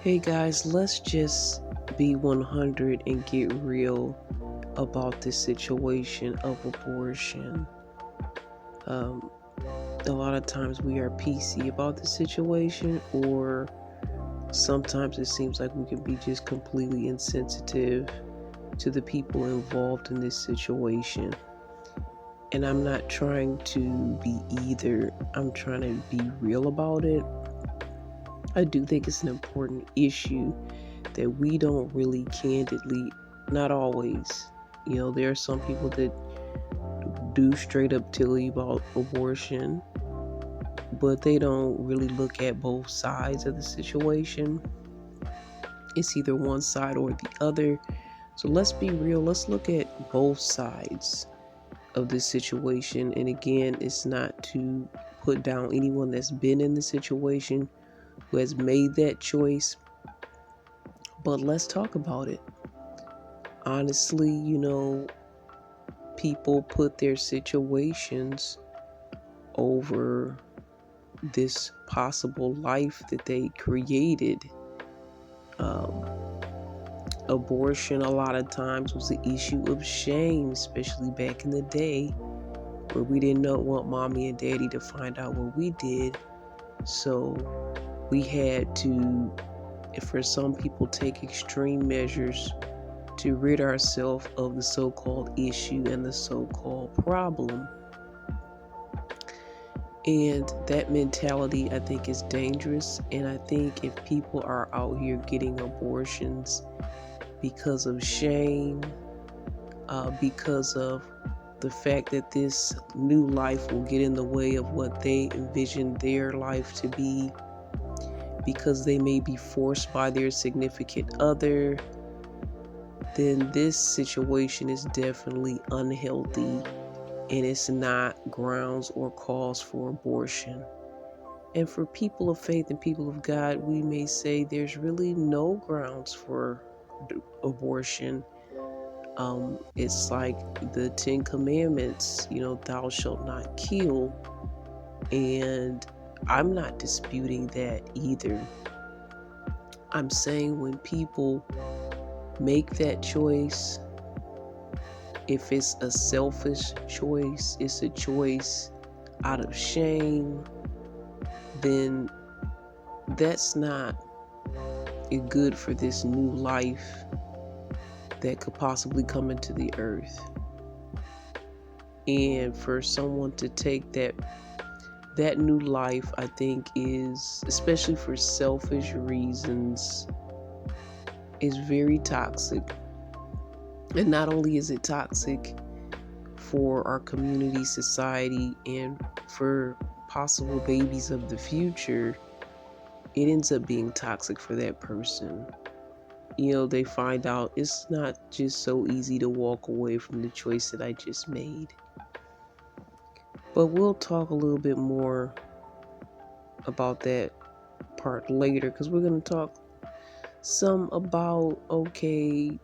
Hey guys, let's just be 100 and get real about this situation of abortion. Um, a lot of times we are PC about the situation, or sometimes it seems like we can be just completely insensitive to the people involved in this situation. And I'm not trying to be either, I'm trying to be real about it. I do think it's an important issue that we don't really candidly, not always. There are some people that do straight up tell you about abortion, but they don't really look at both sides of the situation. It's either one side or the other. So let's be real. Let's look at both sides of this situation. And again, it's not to put down anyone that's been in the situation, who has made that choice, but let's talk about it. Honestly, people put their situations over this possible life that they created. Um, Abortion, a lot of times, was the issue of shame, especially back in the day where we did not want mommy and daddy to find out what we did. So we had to, for some people, take extreme measures to rid ourselves of the so-called issue and the so-called problem. And that mentality, I think, is dangerous. And I think if people are out here getting abortions because of shame, because of the fact that this new life will get in the way of what they envision their life to be, because they may be forced by their significant other, then this situation is definitely unhealthy, and it's not grounds or cause for abortion. And for people of faith and people of God, we may say there's really no grounds for abortion. It's like the Ten Commandments, thou shalt not kill. And I'm not disputing that either. I'm saying when people make that choice, if it's a selfish choice, it's a choice out of shame, then that's not good for this new life that could possibly come into the earth. And for someone to take that new life, I think, is, especially for selfish reasons, is very toxic. And not only is it toxic for our community, society, and for possible babies of the future, it ends up being toxic for that person. They find out it's not just so easy to walk away from the choice that I just made. But we'll talk a little bit more about that part later, because we're going to talk some about, okay,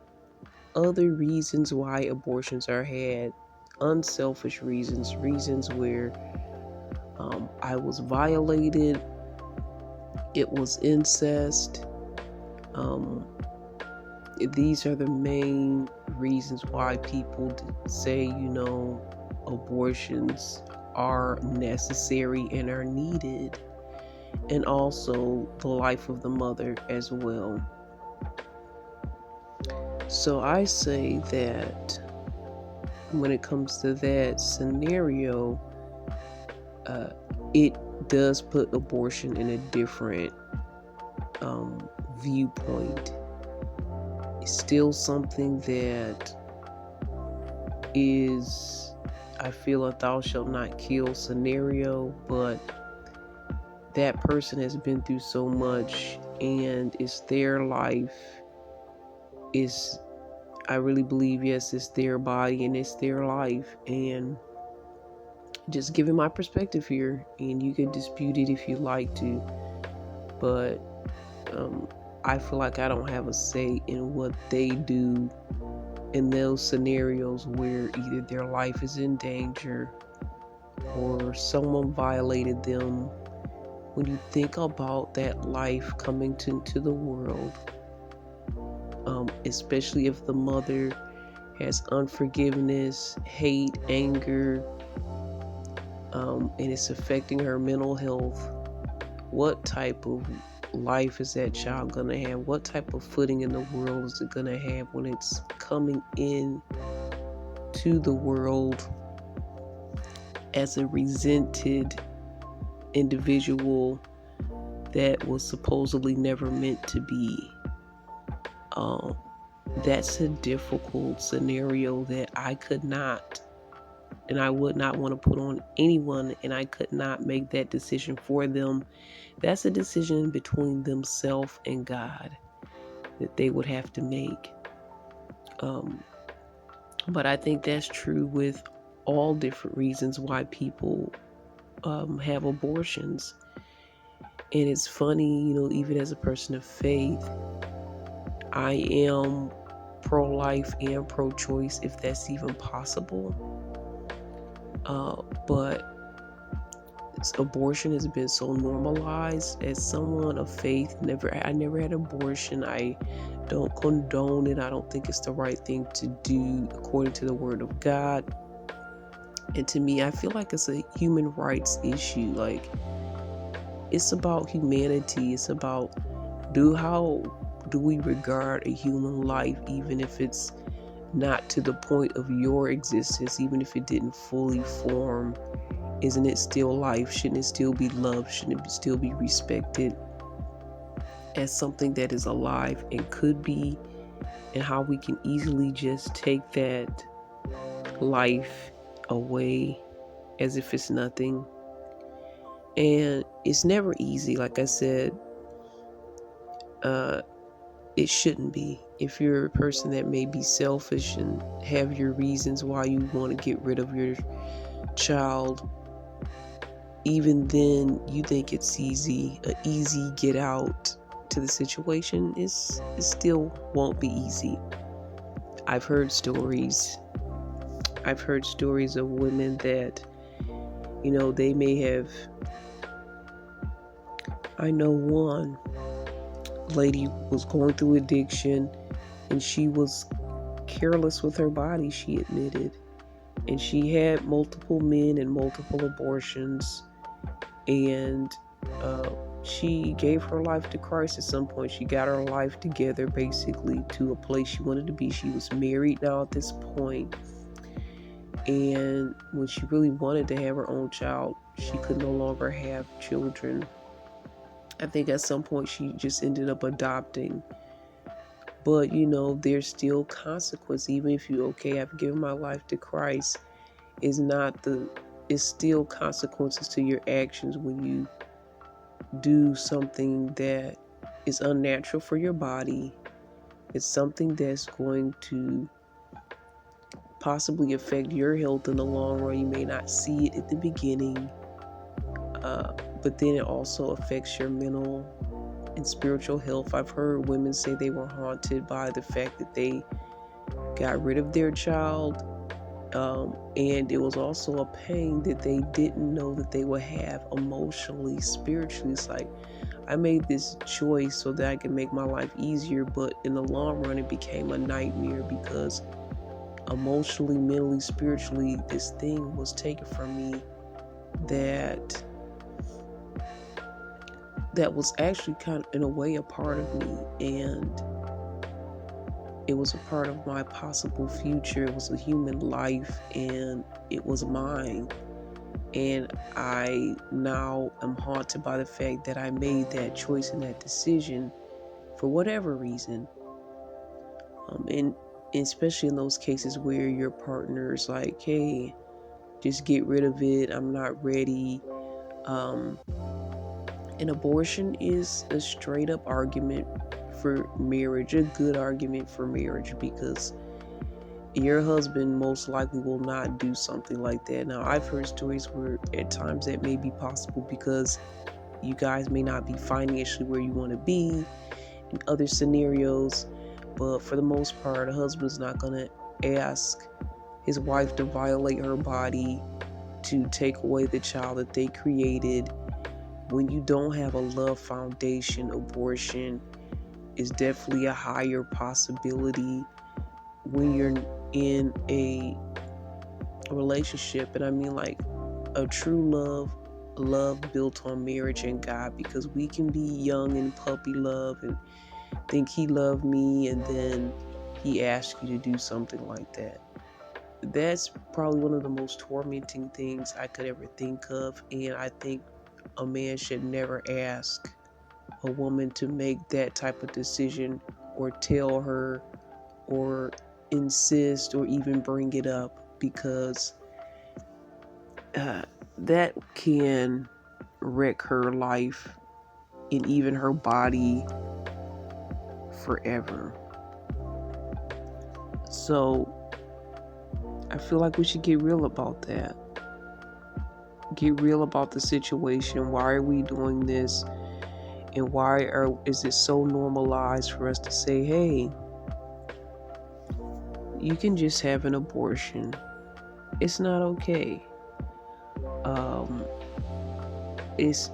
other reasons why abortions are had, unselfish reasons, reasons where I was violated, it was incest. These are the main reasons why people say, abortions are necessary and are needed, and also the life of the mother as well. So I say that when it comes to that scenario, it does put abortion in a different viewpoint. It's still something that is, I feel, a thou shalt not kill scenario, but that person has been through so much, and it's their life. Is, I really believe, yes, it's their body and it's their life. And just giving my perspective here, and you can dispute it if you like to, but I feel like I don't have a say in what they do in those scenarios where either their life is in danger or someone violated them when you think about that life coming into the world, especially if the mother has unforgiveness, hate, anger, and it's affecting her mental health, what type of life is that child going to have? What type of footing in the world is it going to have when it's coming in to the world as a resented individual that was supposedly never meant to be? That's a difficult scenario that I could not, and I would not want to put on anyone, and I could not make that decision for them. That's a decision between themselves and God that they would have to make. But I think that's true with all different reasons why people have abortions. And it's funny, even as a person of faith, I am pro-life and pro-choice if that's even possible. But abortion has been so normalized. As someone of faith, I never had an abortion. I don't condone it. I don't think it's the right thing to do according to the word of God. And to me, I feel like it's a human rights issue. Like, it's about humanity. It's about how do we regard a human life, even if it's not to the point of your existence, even if it didn't fully form. Isn't it still life? Shouldn't it still be loved? Shouldn't it still be respected as something that is alive and could be? And how we can easily just take that life away as if it's nothing. And it's never easy. Like I said, it shouldn't be. If you're a person that may be selfish and have your reasons why you want to get rid of your child, even then you think it's easy, an easy get out to the situation, it still won't be easy. I've heard stories of women that, they may have, I know one lady was going through addiction and she was careless with her body, she admitted. And she had multiple men and multiple abortions. And she gave her life to Christ at some point. She got her life together, basically, to a place she wanted to be. She was married now at this point. And when she really wanted to have her own child, she could no longer have children. I think at some point she just ended up adopting. But, there's still consequence. Even if I've given my life to Christ, it's still consequences to your actions when you do something that is unnatural for your body. It's something that's going to possibly affect your health in the long run. You may not see it at the beginning, but then it also affects your mental and spiritual health. I've heard women say they were haunted by the fact that they got rid of their child, and it was also a pain that they didn't know that they would have emotionally, spiritually. It's like, I made this choice so that I can make my life easier, but in the long run it became a nightmare because emotionally, mentally, spiritually, this thing was taken from me that was actually kind of, in a way, a part of me, and it was a part of my possible future. It was a human life, and it was mine. And I now am haunted by the fact that I made that choice and that decision for whatever reason. And especially in those cases where your partner is like, hey, just get rid of it, I'm not ready. An abortion is a straight up argument for marriage, a good argument for marriage, because your husband most likely will not do something like that. Now, I've heard stories where at times that may be possible because you guys may not be financially where you want to be in other scenarios, but for the most part, a husband's not going to ask his wife to violate her body, to take away the child that they created, when you don't have a love foundation, abortion is definitely a higher possibility when you're in a relationship. And I mean, like, a true love built on marriage and God, because we can be young and puppy love and think he loved me, and then he asked you to do something like that. That's probably one of the most tormenting things I could ever think of. And I think a man should never ask a woman to make that type of decision, or tell her, or insist, or even bring it up, because that can wreck her life and even her body forever. So I feel like we should get real about that. Get real about the situation. Why are we doing this? And is it so normalized for us to say, hey, you can just have an abortion. It's not okay.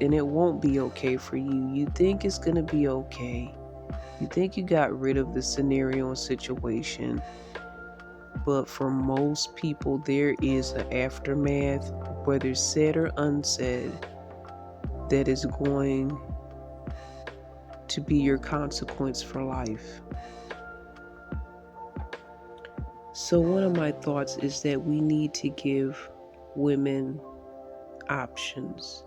And it won't be okay for you. You think it's gonna be okay. You think you got rid of the scenario and situation. But for most people, there is an aftermath, whether said or unsaid, that is going to be your consequence for life. So one of my thoughts is that we need to give women options.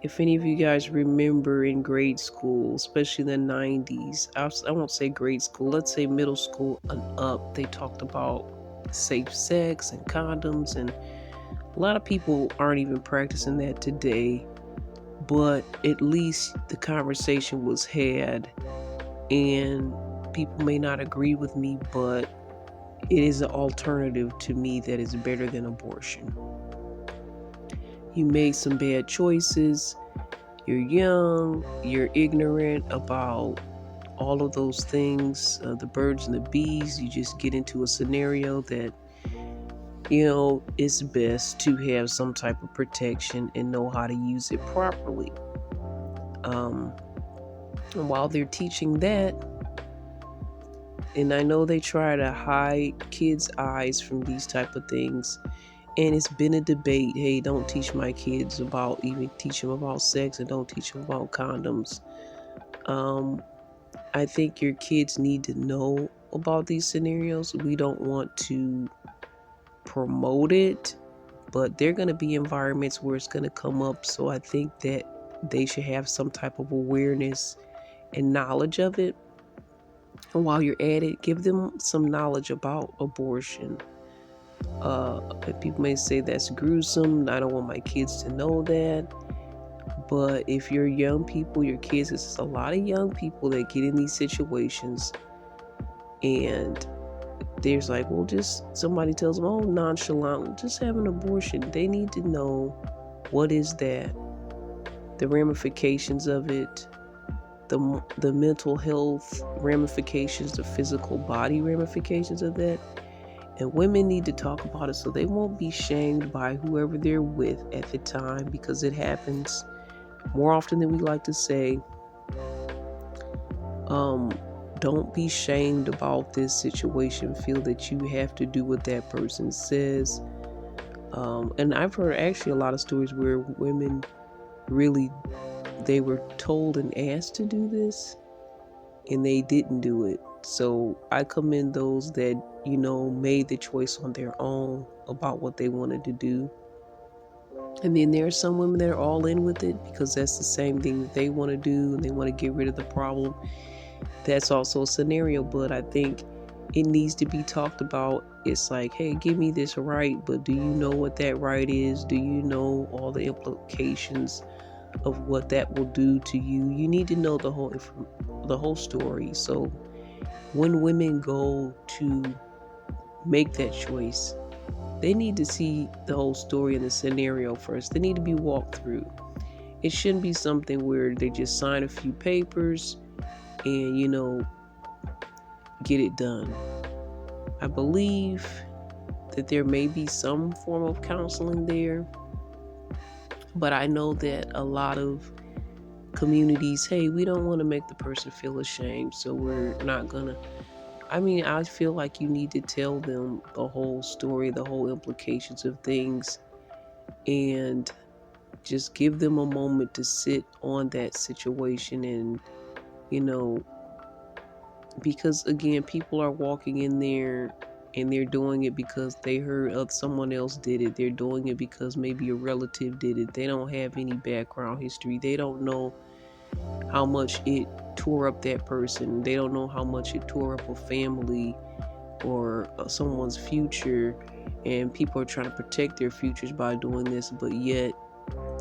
If any of you guys remember in grade school, especially in the 90s, I won't say grade school, let's say middle school and up, they talked about safe sex and condoms, and a lot of people aren't even practicing that today, but at least the conversation was had. And people may not agree with me, but it is an alternative to me that is better than abortion. You made some bad choices. You're young. You're ignorant about all of those things, the birds and the bees. You just get into a scenario that, it's best to have some type of protection and know how to use it properly. And while they're teaching that, and I know they try to hide kids' eyes from these type of things, and it's been a debate, hey, don't teach my kids even teach them about sex, and don't teach them about condoms. I think your kids need to know about these scenarios. We don't want to promote it, but they're going to be environments where it's going to come up. So I think that they should have some type of awareness and knowledge of it. And while you're at it, give them some knowledge about abortion. People may say that's gruesome. I don't want my kids to know that. But if you're young people, your kids, it's a lot of young people that get in these situations, and there's like, well, just somebody tells them, oh, nonchalant, just have an abortion. They need to know, what is that, the ramifications of it, the mental health ramifications, the physical body ramifications of that. And women need to talk about it so they won't be shamed by whoever they're with at the time, because it happens more often than we like to say. Don't be shamed about this situation. Feel that you have to do what that person says. And I've heard actually a lot of stories where women really, they were told and asked to do this, and they didn't do it. So I commend those that, made the choice on their own about what they wanted to do. And then there are some women that are all in with it because that's the same thing that they want to do, and they want to get rid of the problem. That's also a scenario, but I think it needs to be talked about. It's like, hey, give me this right, but do you know what that right is? Do you know all the implications of what that will do to you? You need to know the whole story. So when women go to make that choice, they need to see the whole story and the scenario first. They need to be walked through. It shouldn't be something where they just sign a few papers and, get it done. I believe that there may be some form of counseling there. But I know that a lot of communities, hey, we don't want to make the person feel ashamed, so we're not gonna. I mean, I feel like you need to tell them the whole story, the whole implications of things, and just give them a moment to sit on that situation. And, you know, because again, people are walking in there and they're doing it because they heard someone else did it. They're doing it because maybe a relative did it. They don't have any background history. They don't know how much it tore up that person. They don't know how much it tore up a family or someone's future. And people are trying to protect their futures by doing this, but yet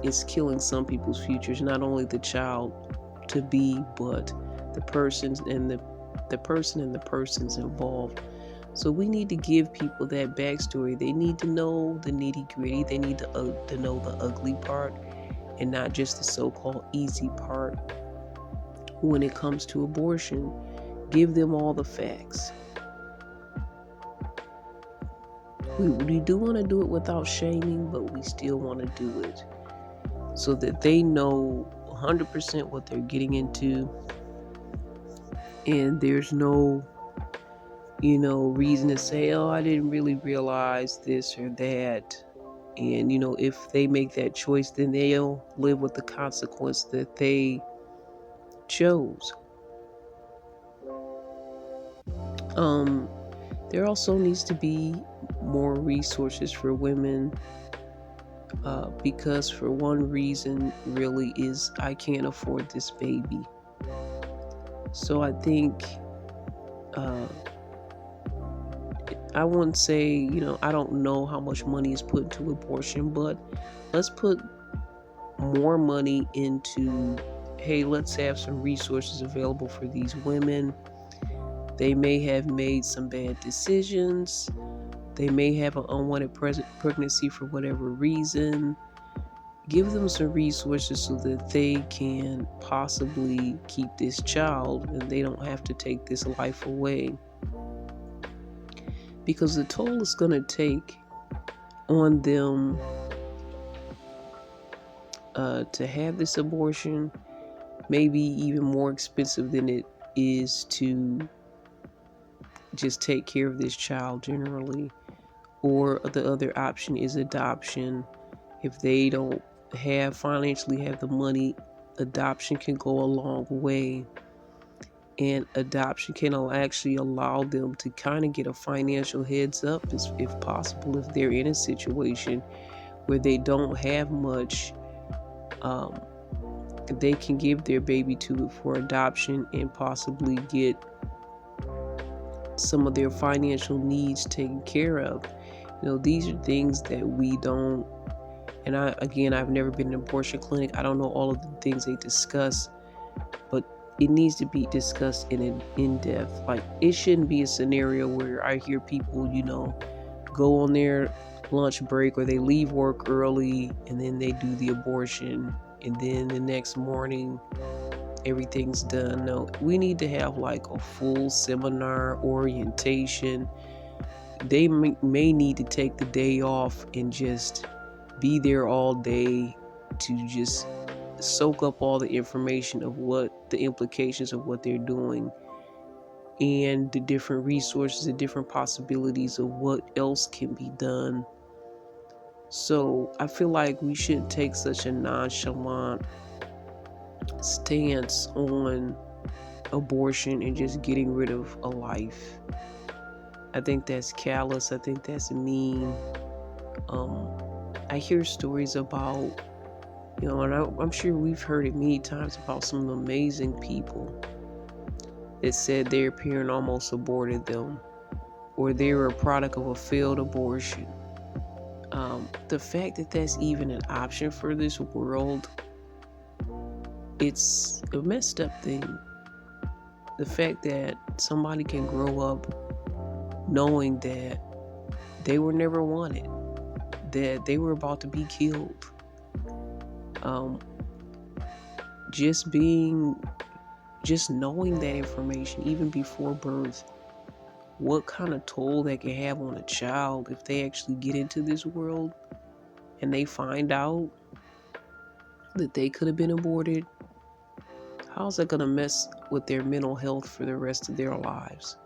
it's killing some people's futures, not only the child to be, but the persons and the person and the persons involved. So we need to give people that backstory. They need to know the nitty gritty. They need to know the ugly part and not just the so-called easy part. When it comes to abortion, give them all the facts. We do want to do it without shaming, but we still want to do it so that they know 100% what they're getting into, and there's no reason to say, oh, I didn't really realize this or that. And if they make that choice, then they'll live with the consequence that they chose. There also needs to be more resources for women, because for one reason really is I can't afford this baby. So I think I wouldn't say, I don't know how much money is put into abortion, but let's put more money into, hey, let's have some resources available for these women. They may have made some bad decisions. They may have an unwanted pregnancy for whatever reason. Give them some resources so that they can possibly keep this child and they don't have to take this life away. Because the toll it's going to take on them to have this abortion may be even more expensive than it is to just take care of this child generally. Or the other option is adoption. If they don't financially have the money, adoption can go a long way. And adoption can actually allow them to kind of get a financial heads up, if possible, if they're in a situation where they don't have much. They can give their baby to it for adoption and possibly get some of their financial needs taken care of. These are things that we don't. And I've never been in an abortion clinic. I don't know all of the things they discuss, but it needs to be discussed in depth. Like, it shouldn't be a scenario where I hear people, go on their lunch break or they leave work early and then they do the abortion and then the next morning everything's done. No, we need to have like a full seminar, orientation. They may need to take the day off and just be there all day to just soak up all the information of what the implications of what they're doing and the different resources and different possibilities of what else can be done. So I feel like we shouldn't take such a nonchalant stance on abortion and just getting rid of a life. I think that's callous. I think that's mean. I hear stories about, and I'm sure we've heard it many times about some amazing people that said their parent almost aborted them or they were a product of a failed abortion. The fact that that's even an option for this world, it's a messed up thing. The fact that somebody can grow up knowing that they were never wanted, that they were about to be killed. Just knowing that information even before birth, what kind of toll that can have on a child if they actually get into this world and they find out. that they could have been aborted, how's that going to mess with their mental health for the rest of their lives?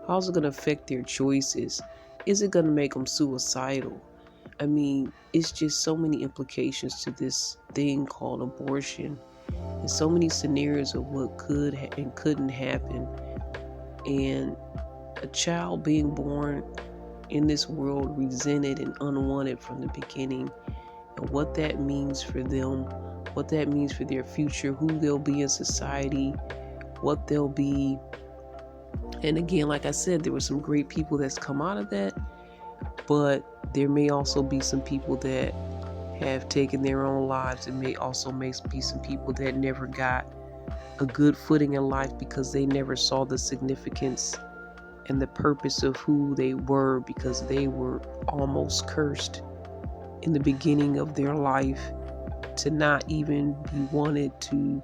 How's it going to affect their choices? Is it going to make them suicidal? I mean, it's just so many implications to this thing called abortion, and so many scenarios of what could and couldn't happen. And a child being born in this world resented and unwanted from the beginning, and what that means for them, what that means for their future, who they'll be in society, what they'll be. And again, like I said, there were some great people that's come out of that, but there may also be some people that have taken their own lives. It may also be some people that never got a good footing in life because they never saw the significance and the purpose of who they were, because they were almost cursed in the beginning of their life to not even be wanted to.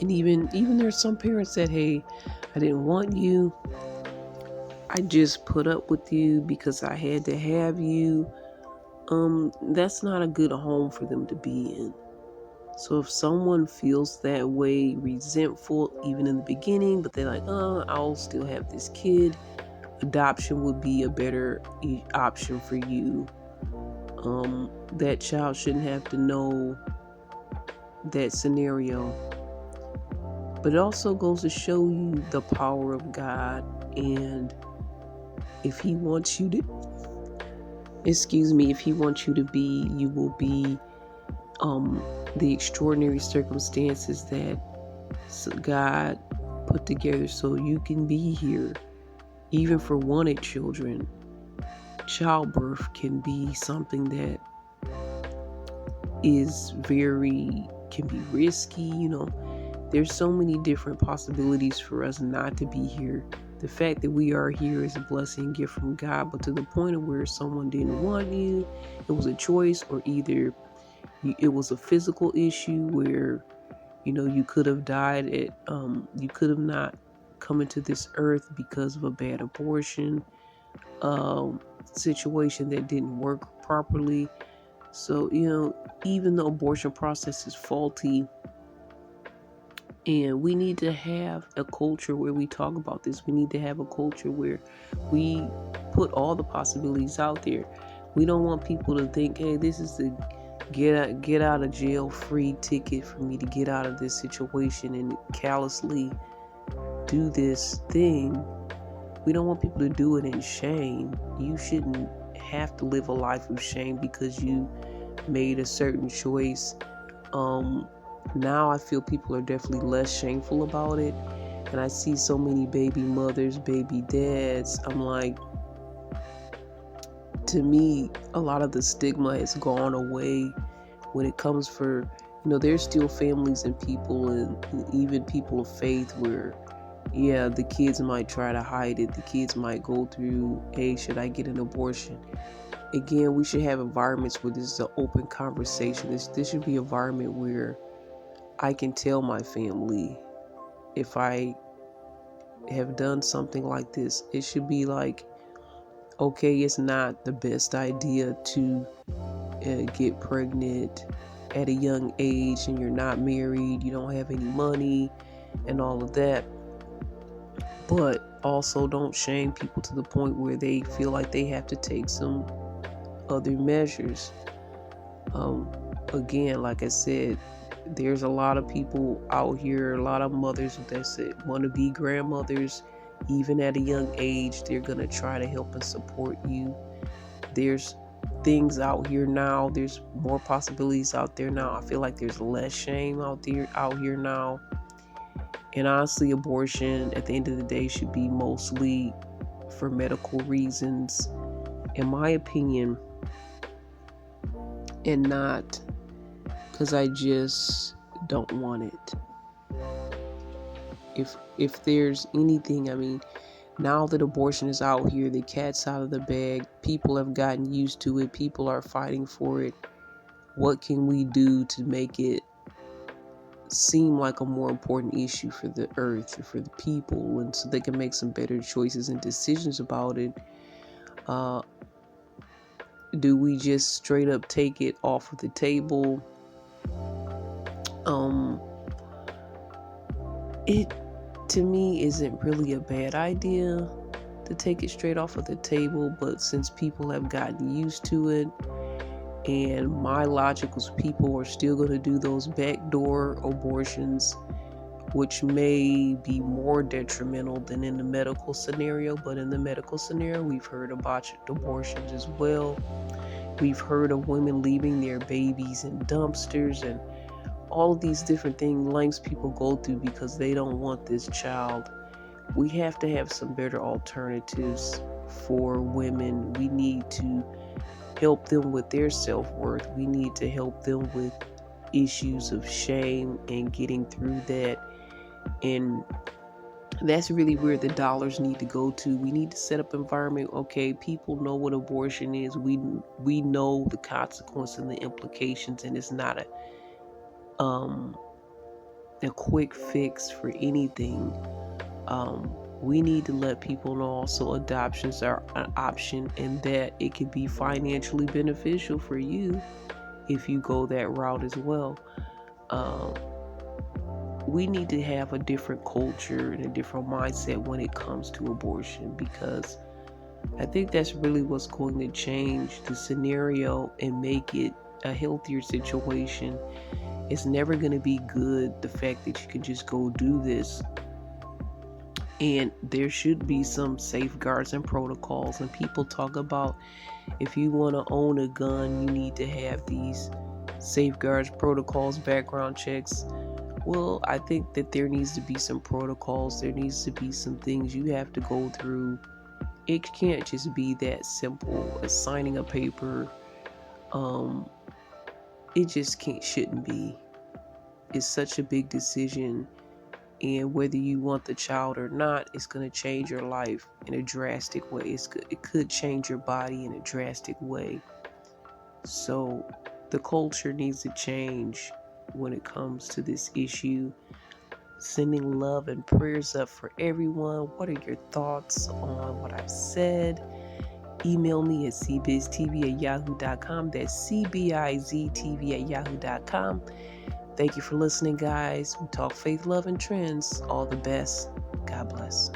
And even there's some parents that, hey, I didn't want you, I just put up with you because I had to have you. That's not a good home for them to be in. So if someone feels that way, resentful even in the beginning, but they're like, oh, I'll still have this kid, adoption would be a better option for you. That child shouldn't have to know that scenario. But it also goes to show you the power of God, and if He wants you to, if He wants you to be, you will be the extraordinary circumstances that God put together so you can be here. Even for wanted children, childbirth can be something that can be risky. There's so many different possibilities for us not to be here. The fact that we are here is a blessing, gift from God, but to the point of where someone didn't want you, it was a choice, or either it was a physical issue where you could have died you could have not come into this earth because of a bad abortion situation that didn't work properly. So even the abortion process is faulty, and we need to have a culture where we talk about this. We need to have a culture where we put all the possibilities out there. We don't want people to think, hey, this is the get out of jail free ticket for me to get out of this situation and callously do this thing. We don't want people to do it in shame. You shouldn't have to live a life of shame because you made a certain choice. Now I feel people are definitely less shameful about it, and I see so many baby mothers, baby dads. I'm like, to me, a lot of the stigma has gone away when it comes for, there's still families and people, and even people of faith where, yeah, the kids might try to hide it. The kids might go through, hey, should I get an abortion? Again, we should have environments where this is an open conversation. This should be an environment where I can tell my family if I have done something like this. It should be like, okay, it's not the best idea to get pregnant at a young age, and you're not married, you don't have any money and all of that. But also don't shame people to the point where they feel like they have to take some other measures. Again, like I said, there's a lot of people out here, a lot of mothers that want to be grandmothers. Even at a young age, they're going to try to help and support you. There's things out here now. There's more possibilities out there now. I feel like there's less shame out here now. And honestly, abortion at the end of the day should be mostly for medical reasons, in my opinion, and not because I just don't want it. If there's anything, I mean, now that abortion is out here, the cat's out of the bag, people have gotten used to it, people are fighting for it. What can we do to make it seem like a more important issue for the earth, for the people, and so they can make some better choices and decisions about it? Do we just straight up take it off of the table Um, it to me isn't really a bad idea to take it straight off of the table, but since people have gotten used to it, and my logic was people are still going to do those backdoor abortions, which may be more detrimental than in the medical scenario. But in the medical scenario, we've heard of botched abortions as well. We've heard of women leaving their babies in dumpsters and all of these different things, lengths people go through because they don't want this child. We have to have some better alternatives for women. We need to help them with their self-worth. We need to help them with issues of shame and getting through that. And that's really where the dollars need to go to. We need to set up environment. Okay, people know what abortion is. We know the consequence and the implications, and it's not a quick fix for anything. We need to let people know also adoptions are an option and that it can be financially beneficial for you if you go that route as well. We need to have a different culture and a different mindset when it comes to abortion, because I think that's really what's going to change the scenario and make it a healthier situation. It's never going to be good, the fact that you can just go do this. And there should be some safeguards and protocols. And people talk about if you want to own a gun, you need to have these safeguards, protocols, background checks. Well, I think that there needs to be some protocols. There needs to be some things you have to go through. It can't just be that simple as signing a paper. It just shouldn't be. It's such a big decision, and whether you want the child or not, it's going to change your life in a drastic way. It could change your body in a drastic way. So the culture needs to change when it comes to this issue. Sending love and prayers up for everyone. What are your thoughts on what I've said? Email me at cbiztv@yahoo.com. That's cbiztv@yahoo.com. Thank you for listening, guys. We talk faith, love, and trends. All the best. God bless.